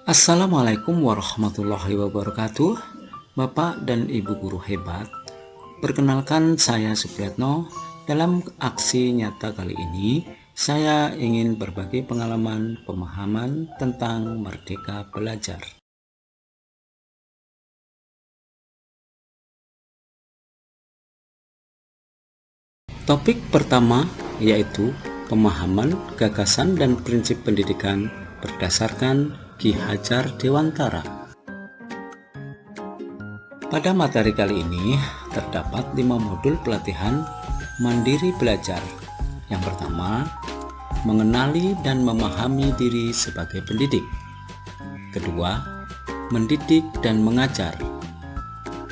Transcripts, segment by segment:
Assalamualaikum warahmatullahi wabarakatuh. Bapak dan Ibu guru hebat, perkenalkan saya Supriyatno. Dalam aksi nyata kali ini, saya ingin berbagi pengalaman pemahaman tentang merdeka belajar. Topik pertama yaitu pemahaman, gagasan, dan prinsip pendidikan berdasarkan Ki Hajar Dewantara. Pada materi kali ini terdapat 5 modul pelatihan mandiri belajar. Yang pertama, mengenali dan memahami diri sebagai pendidik. Kedua, mendidik dan mengajar.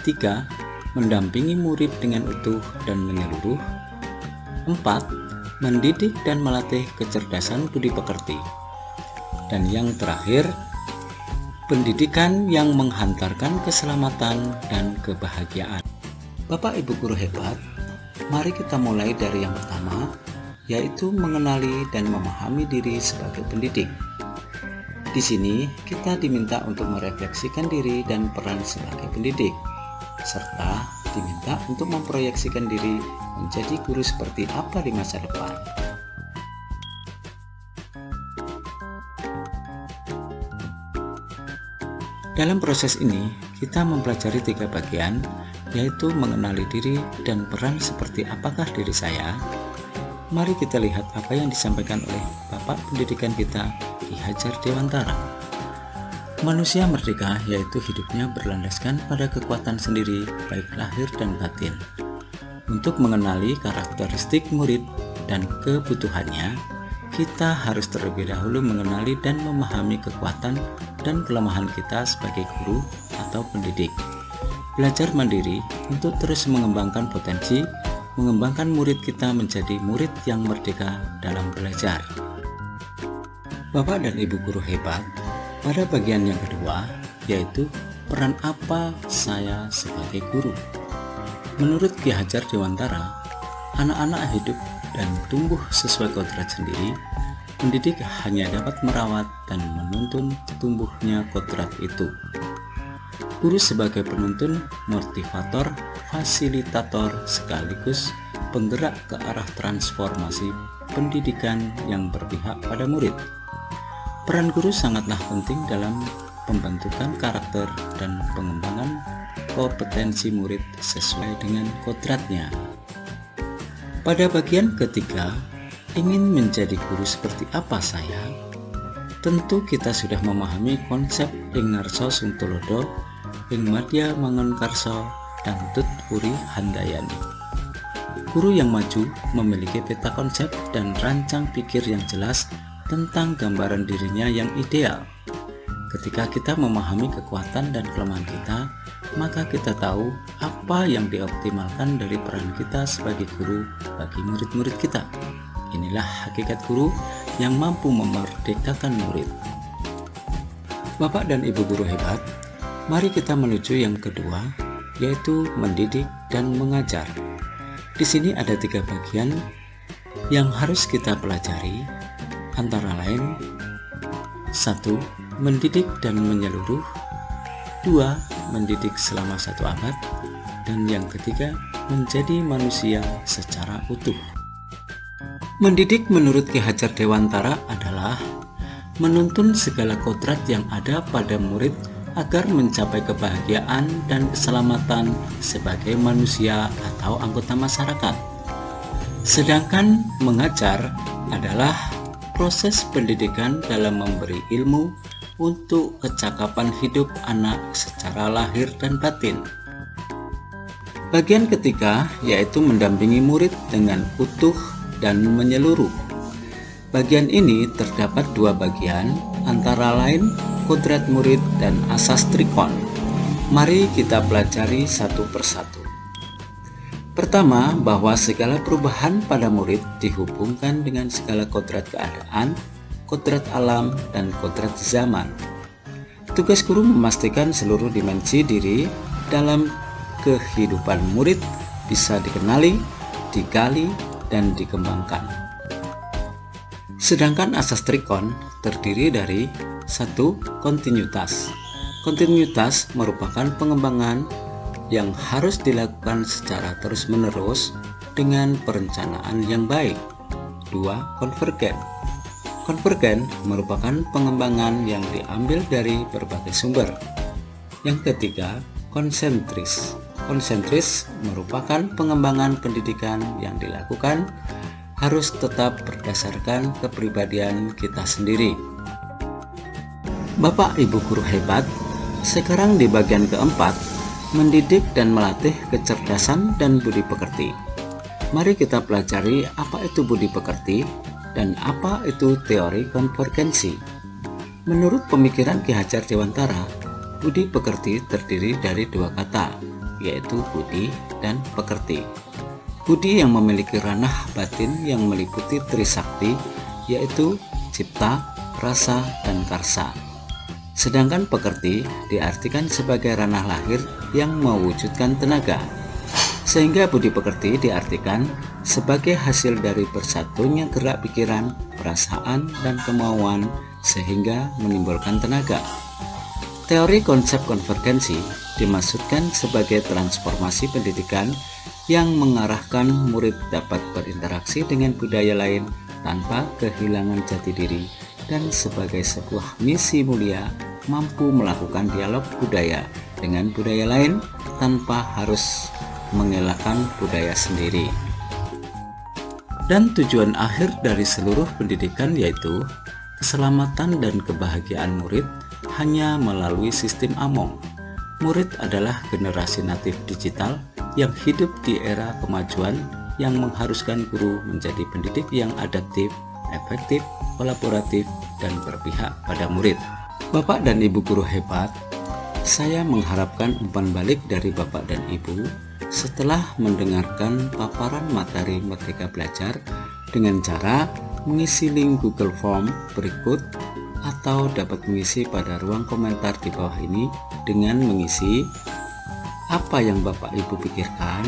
3, mendampingi murid dengan utuh dan menyeluruh. 4, mendidik dan melatih kecerdasan budi pekerti. Dan yang terakhir, pendidikan yang menghantarkan keselamatan dan kebahagiaan. Bapak Ibu guru hebat, mari kita mulai dari yang pertama, yaitu mengenali dan memahami diri sebagai pendidik. Di sini kita diminta untuk merefleksikan diri dan peran sebagai pendidik, serta diminta untuk memproyeksikan diri menjadi guru seperti apa di masa depan. Dalam proses ini, kita mempelajari 3 bagian, yaitu mengenali diri dan peran seperti apakah diri saya. Mari kita lihat apa yang disampaikan oleh Bapak Pendidikan kita, Ki Hajar Dewantara. Manusia merdeka yaitu hidupnya berlandaskan pada kekuatan sendiri, baik lahir dan batin. Untuk mengenali karakteristik murid dan kebutuhannya, kita harus terlebih dahulu mengenali dan memahami kekuatan dan kelemahan kita sebagai guru atau pendidik. Belajar mandiri untuk terus mengembangkan potensi, mengembangkan murid kita menjadi murid yang merdeka dalam belajar. Bapak dan Ibu guru hebat, pada bagian yang kedua, yaitu peran apa saya sebagai guru. Menurut Ki Hajar Dewantara, anak-anak hidup dan tumbuh sesuai kodrat sendiri. Pendidik hanya dapat merawat dan menuntun tumbuhnya kodrat itu. Guru sebagai penuntun, motivator, fasilitator, sekaligus penggerak ke arah transformasi pendidikan yang berpihak pada murid. Peran guru sangatlah penting dalam pembentukan karakter dan pengembangan kompetensi murid sesuai dengan kodratnya. Pada bagian ketiga, ingin menjadi guru seperti apa saya? Tentu kita sudah memahami konsep ing ngarsa sung tulodo, ing madya mangun karsa, dangdut puri handayani. Guru yang maju memiliki peta konsep dan rancang pikir yang jelas tentang gambaran dirinya yang ideal. Ketika kita memahami kekuatan dan kelemahan kita, maka kita tahu apa yang dioptimalkan dari peran kita sebagai guru bagi murid-murid kita. Inilah hakikat guru yang mampu memerdekakan murid. Bapak dan Ibu guru hebat, mari kita menuju yang kedua, yaitu mendidik dan mengajar. Di sini ada 3 bagian yang harus kita pelajari, antara lain 1. Mendidik dan menyeluruh. 2. Mendidik selama 1 abad. Dan yang ketiga, menjadi manusia secara utuh. Mendidik menurut Ki Hajar Dewantara adalah menuntun segala kodrat yang ada pada murid agar mencapai kebahagiaan dan keselamatan sebagai manusia atau anggota masyarakat. Sedangkan mengajar adalah proses pendidikan dalam memberi ilmu untuk kecakapan hidup anak secara lahir dan batin. Bagian ketiga yaitu mendampingi murid dengan utuh dan menyeluruh. Bagian ini terdapat 2 bagian, antara lain kodrat murid dan asas trikon. Mari kita pelajari satu persatu. Pertama, bahwa segala perubahan pada murid dihubungkan dengan segala kodrat keadaan, kodrat alam, dan kodrat zaman. Tugas guru memastikan seluruh dimensi diri dalam kehidupan murid bisa dikenali, digali, dan dikembangkan. Sedangkan asas trikon terdiri dari 1. Kontinuitas. Kontinuitas merupakan pengembangan yang harus dilakukan secara terus-menerus dengan perencanaan yang baik. 2. Konvergen. Konvergen merupakan pengembangan yang diambil dari berbagai sumber. Yang ketiga, konsentris. Konsentris merupakan pengembangan pendidikan yang dilakukan harus tetap berdasarkan kepribadian kita sendiri. Bapak Ibu guru hebat, sekarang di bagian keempat, mendidik dan melatih kecerdasan dan budi pekerti. Mari kita pelajari apa itu budi pekerti dan apa itu teori konvergensi. Menurut pemikiran Ki Hajar Dewantara, budi pekerti terdiri dari dua kata, yaitu budi dan pekerti. Budi yang memiliki ranah batin yang meliputi trisakti, yaitu cipta, rasa, dan karsa. Sedangkan pekerti diartikan sebagai ranah lahir yang mewujudkan tenaga. Sehingga budi pekerti diartikan sebagai hasil dari bersatunya gerak pikiran, perasaan, dan kemauan sehingga menimbulkan tenaga. Teori konsep konvergensi dimaksudkan sebagai transformasi pendidikan yang mengarahkan murid dapat berinteraksi dengan budaya lain tanpa kehilangan jati diri dan sebagai sebuah misi mulia mampu melakukan dialog budaya dengan budaya lain tanpa harus mengelakkan budaya sendiri. Dan tujuan akhir dari seluruh pendidikan yaitu keselamatan dan kebahagiaan murid hanya melalui sistem AMONG. Murid adalah generasi natif digital yang hidup di era kemajuan yang mengharuskan guru menjadi pendidik yang adaptif, efektif, kolaboratif, dan berpihak pada murid. Bapak dan Ibu guru hebat, saya mengharapkan umpan balik dari Bapak dan Ibu setelah mendengarkan paparan materi Merdeka Belajar dengan cara mengisi link Google Form berikut atau dapat mengisi pada ruang komentar di bawah ini dengan mengisi apa yang Bapak Ibu pikirkan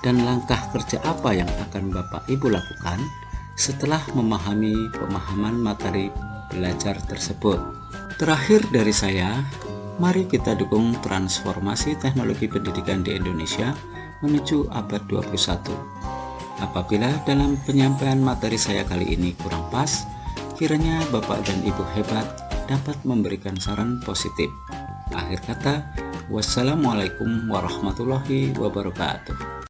dan langkah kerja apa yang akan Bapak Ibu lakukan setelah memahami pemahaman materi belajar tersebut. Terakhir dari saya, mari kita dukung transformasi teknologi pendidikan di Indonesia menuju abad 21. Apabila dalam penyampaian materi saya kali ini kurang pas, kiranya Bapak dan Ibu hebat dapat memberikan saran positif. Akhir kata, wassalamualaikum warahmatullahi wabarakatuh.